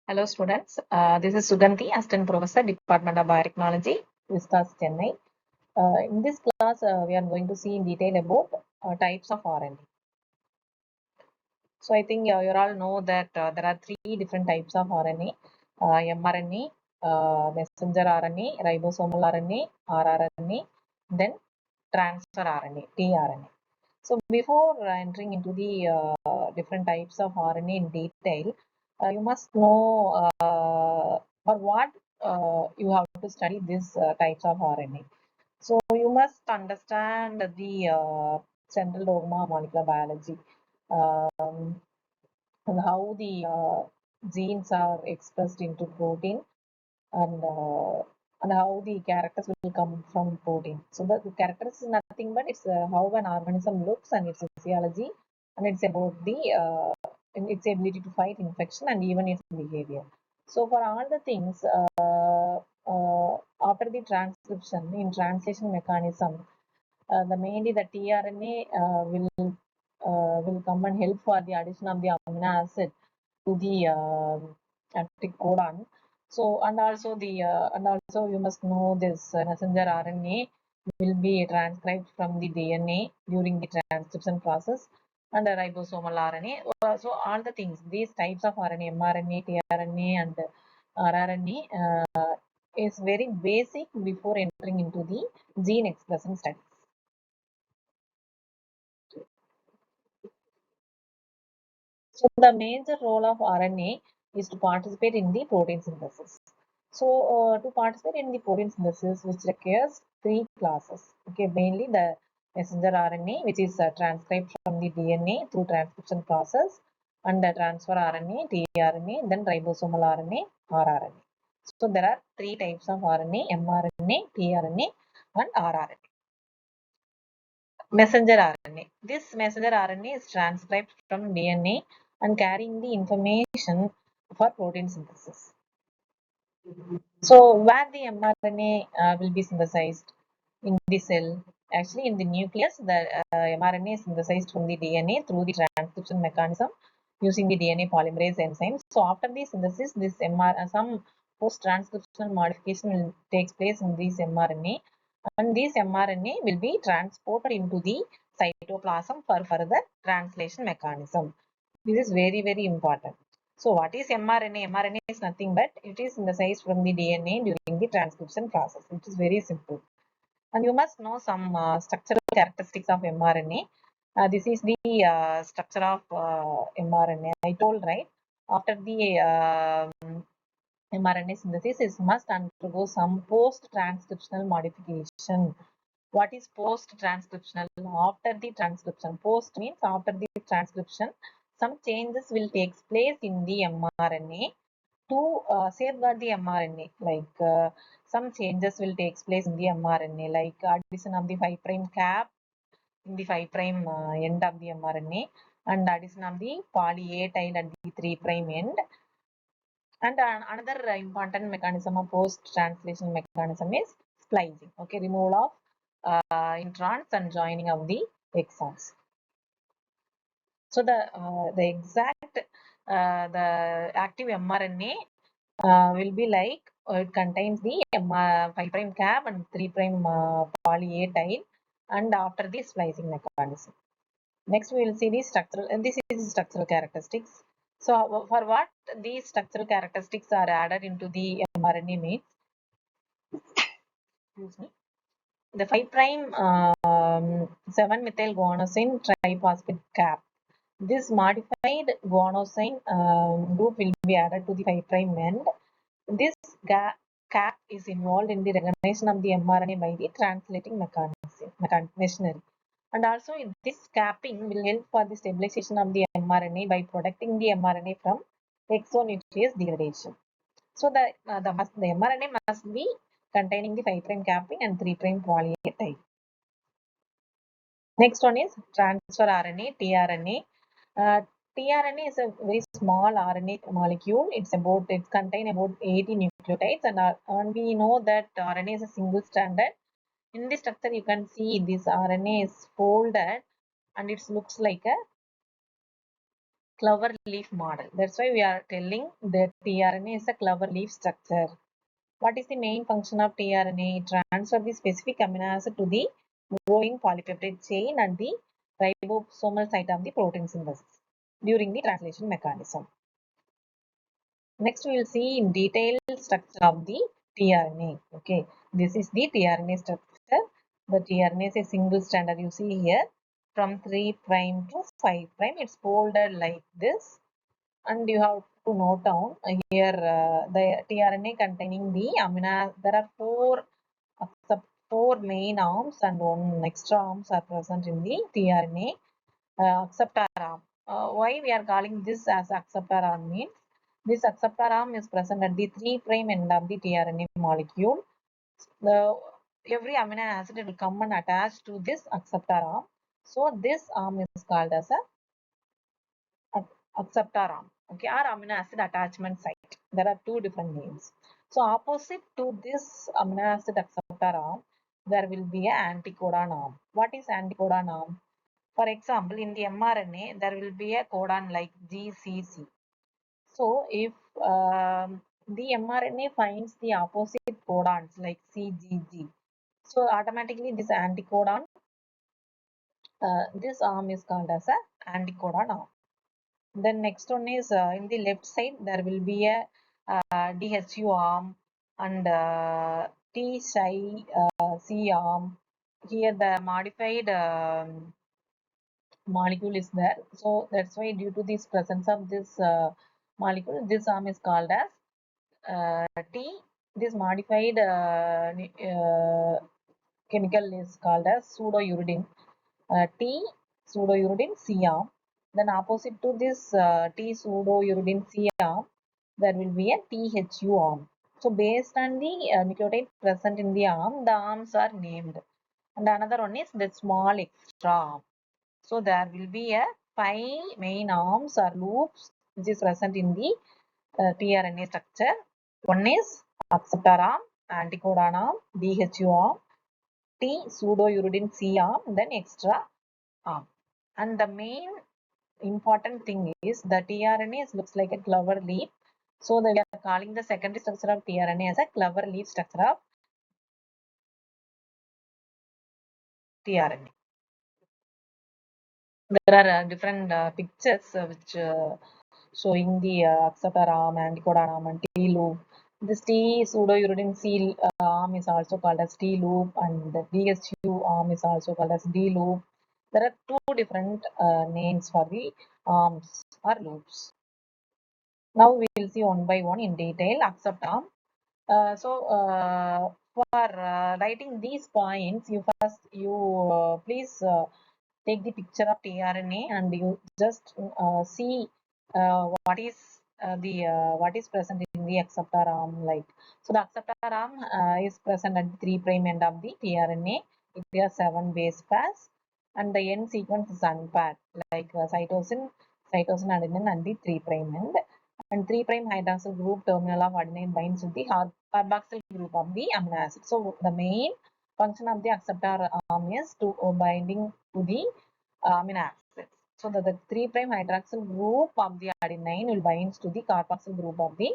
Hello students, this is Suganti, Assistant Professor, Department of Biotechnology, Vistas, Chennai. In this class, we are going to see in detail about types of RNA. So I think you all know that there are three different types of RNA, mRNA, messenger RNA, ribosomal RNA, rRNA, then transfer RNA, tRNA. So before entering into the different types of RNA in detail, you must know for what you have to study these types of RNA. So you must understand the central dogma of molecular biology, um, and how the genes are expressed into protein, and and how the characters will come from protein. So the characters is nothing but it's how an organism looks and its physiology, and it's about the its ability to fight infection and even its behavior. So for all the things, after the transcription in translation mechanism, the mainly the tRNA will come and help for the addition of the amino acid to the active codon. So and also you must know this messenger RNA will be transcribed from the DNA during the transcription process, and the ribosomal RNA. So all the things, these types of RNA, mRNA, tRNA, and rRNA is very basic before entering into the gene expression studies. So the major role of RNA is to participate in the protein synthesis. So to participate in the protein synthesis, which requires three classes. Okay, mainly the messenger RNA, which is transcribed from the DNA through transcription process, and the transfer RNA, tRNA, then ribosomal RNA, rRNA. So there are three types of RNA: mRNA, tRNA, and rRNA. Messenger RNA. This messenger RNA is transcribed from DNA and carrying the information for protein synthesis. So, where the mRNA will be synthesized in the cell, actually in the nucleus, the mRNA is synthesized from the DNA through the transcription mechanism using the DNA polymerase enzyme. So, after the synthesis, this some post-transcriptional modification will takes place in this mRNA, and this mRNA will be transported into the cytoplasm for further translation mechanism. This is very, very important. So what is mRNA? mRNA is nothing but it is synthesized from the DNA during the transcription process. It is very simple. And you must know some structural characteristics of mRNA. This is the structure of mRNA. I told, right? After the mRNA synthesis, it must undergo some post-transcriptional modification. What is post-transcriptional? After the transcription. Post means after the transcription, some changes will take place in the mRNA to safeguard the mRNA. Like some changes will take place in the mRNA, like addition of the 5' cap in the 5' end of the mRNA, and addition of the poly A tail at the 3' end. And another important mechanism of post-translation mechanism is splicing. Okay, removal of introns and joining of the exons. So the exact the active mRNA will be like it contains the 5' cap and 3' poly A tail, and after the splicing mechanism. Next, we will see the structural, and this is structural characteristics. So, for what these structural characteristics are added into the mRNA means, excuse me, the 5' 7-methyl guanosine triphosphate cap. This modified guanosine group will be added to the 5' end. This cap is involved in the recognition of the mRNA by the translating machinery. And also this capping will help for the stabilization of the mRNA by protecting the mRNA from exonuclease degradation. So the mRNA must be containing the 5' capping and 3' polyA. Next one is transfer RNA, tRNA. Uh, tRNA is a very small RNA molecule. It's contain about 80 nucleotides, and we know that RNA is a single stranded. In this structure, you can see this RNA is folded, and it looks like a clover leaf model. That's why we are telling that tRNA is a clover leaf structure. What is the main function of tRNA? Transfer the specific amino acid to the growing polypeptide chain at the ribosomal site of the protein synthesis during the translation mechanism. Next, we will see in detail structure of the tRNA. Okay, this is the tRNA structure. The tRNA is a single strand. You see here from 3' to 5'. It's folded like this, and you have to note down here the tRNA containing the amino. There are four main arms and one extra arms are present in the tRNA. Acceptor arm. Why we are calling this as acceptor arm means this acceptor arm is present at the 3' end of the tRNA molecule. Every amino acid will come and attach to this acceptor arm. So this arm is called as a acceptor arm. Okay, or amino acid attachment site. There are two different names. So opposite to this amino acid acceptor arm, there will be an anticodon arm. What is anticodon arm? For example, in the mRNA, there will be a codon like GCC. So, if the mRNA finds the opposite codons like CGG, so automatically this anticodon, this arm is called as a anticodon arm. Then next one is in the left side, there will be a DHU arm and T-C arm. Here the modified molecule is there, so that's why due to this presence of this molecule, this arm is called as T. This modified chemical is called as pseudouridine. T pseudouridine C arm. Then opposite to this T pseudouridine C arm, there will be a THU arm. So based on the nucleotide present in the arm, the arms are named. And another one is the small extra arm. So there will be a 5 main arms or loops which is present in the tRNA structure. One is acceptor arm, anticodon arm, DHU arm, T pseudouridine C arm, then extra arm. And the main important thing is the tRNA looks like a clover leaf. So we are calling the secondary structure of tRNA as a clover leaf structure of tRNA. There are different pictures which showing the acceptor arm, anticodon arm, and T loop. This T pseudouridine C arm is also called as T loop, and the DSU arm is also called as D loop. There are two different names for the arms or loops. Now we will see one by one in detail. Accept arm. For writing these points, please take the picture of tRNA and you just see what is present in the acceptor arm. Like, so the acceptor arm is present at the 3' end of the tRNA. It has 7 base pairs and the end sequence is unpaired like cytosine, adenine and the 3' end. And 3' hydroxyl group terminal of adenine binds with the carboxyl group of the amino acid. So the main function of the acceptor arm is to binding to the amino acids. So the 3' hydroxyl group of the adenine will bind to the carboxyl group of the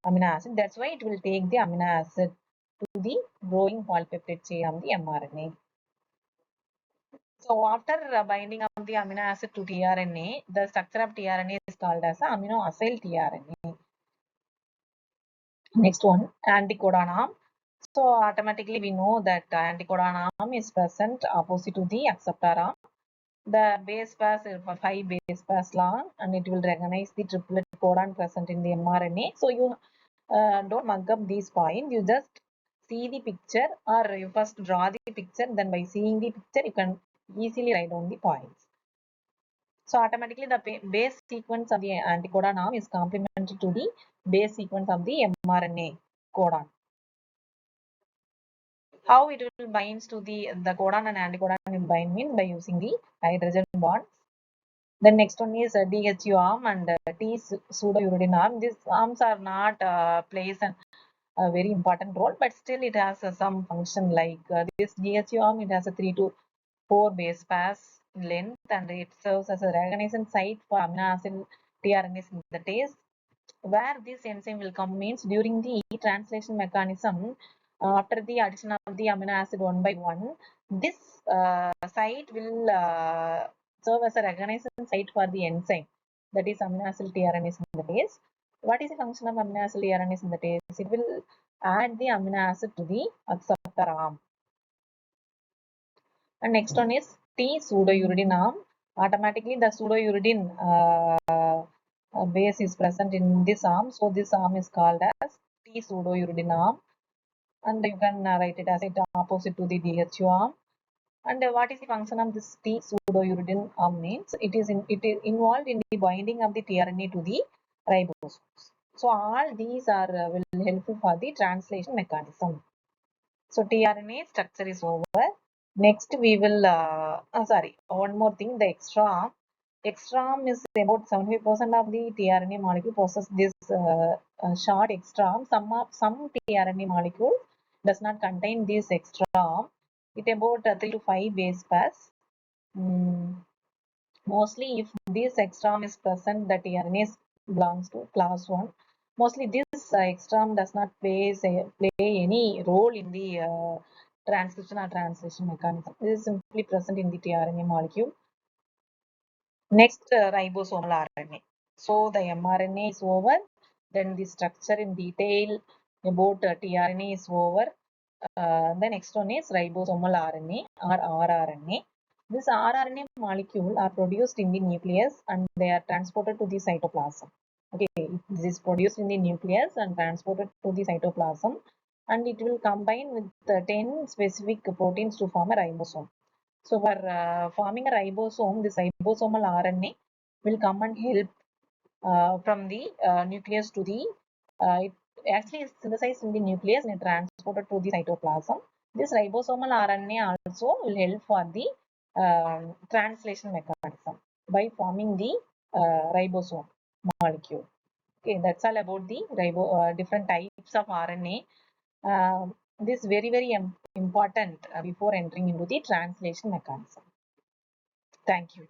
amino acid. That's why it will take the amino acid to the growing polypeptide chain of the mRNA. So after binding of the amino acid to tRNA, the structure of tRNA is called as amino acyl tRNA. Next one, anticodon arm. So automatically we know that anticodon arm is present opposite to the acceptor arm. The base pairs is 5 base pairs long and it will recognize the triplet codon present in the mRNA. So you don't mug up these points. You just see the picture or you first draw the picture. Then by seeing the picture, you can easily write down the points. So automatically the base sequence of the anticodon arm is complementary to the base sequence of the mRNA codon. How it will binds to the codon and anticodon will bind means by using the hydrogen bonds. The next one is DHU arm and T pseudouridine arm. These arms are not plays a very important role, but still it has some function like this DHU arm. It has a 3 to 4 base pairs length and it serves as a recognition site for amino acid tRNA synthetase. Where this enzyme will come means during the translation mechanism, after the addition of the amino acid one by one, this site will serve as a recognition site for the enzyme, that is amino acid tRNA synthetase. What is the function of amino acid tRNA synthetase? It will add the amino acid to the acceptor arm. And next one is T pseudouridine arm. Automatically the pseudouridine base is present in this arm, so this arm is called as T pseudouridine arm, and you can write it as it opposite to the DHU arm. And what is the function of this T pseudouridine arm means it is involved in the binding of the tRNA to the ribosomes. So all these are will helpful for the translation mechanism. So tRNA structure is over. Next we will, one more thing, the extra arm. Extra arm is about 75% of the tRNA molecule possess this short extra arm. Some tRNA molecule does not contain this extra arm. It about 3 to 5 base pairs. Mostly if this extra arm is present, the tRNA belongs to class 1. Mostly this extra arm does not play any role in the transcription or translation mechanism. This is simply present in the tRNA molecule. Next, ribosomal RNA. So the mRNA is over. Then the structure in detail about tRNA is over. The next one is ribosomal RNA or rRNA. This rRNA molecule are produced in the nucleus and they are transported to the cytoplasm. Okay, this is produced in the nucleus and transported to the cytoplasm, and it will combine with 10 specific proteins to form a ribosome. So for forming a ribosome, this ribosomal RNA will come and help from the nucleus to the, it actually is synthesized in the nucleus and transported to the cytoplasm. This ribosomal RNA also will help for the translation mechanism by forming the ribosome molecule. Okay, that's all about the different types of RNA. This very important before entering into the translation mechanism. Thank you.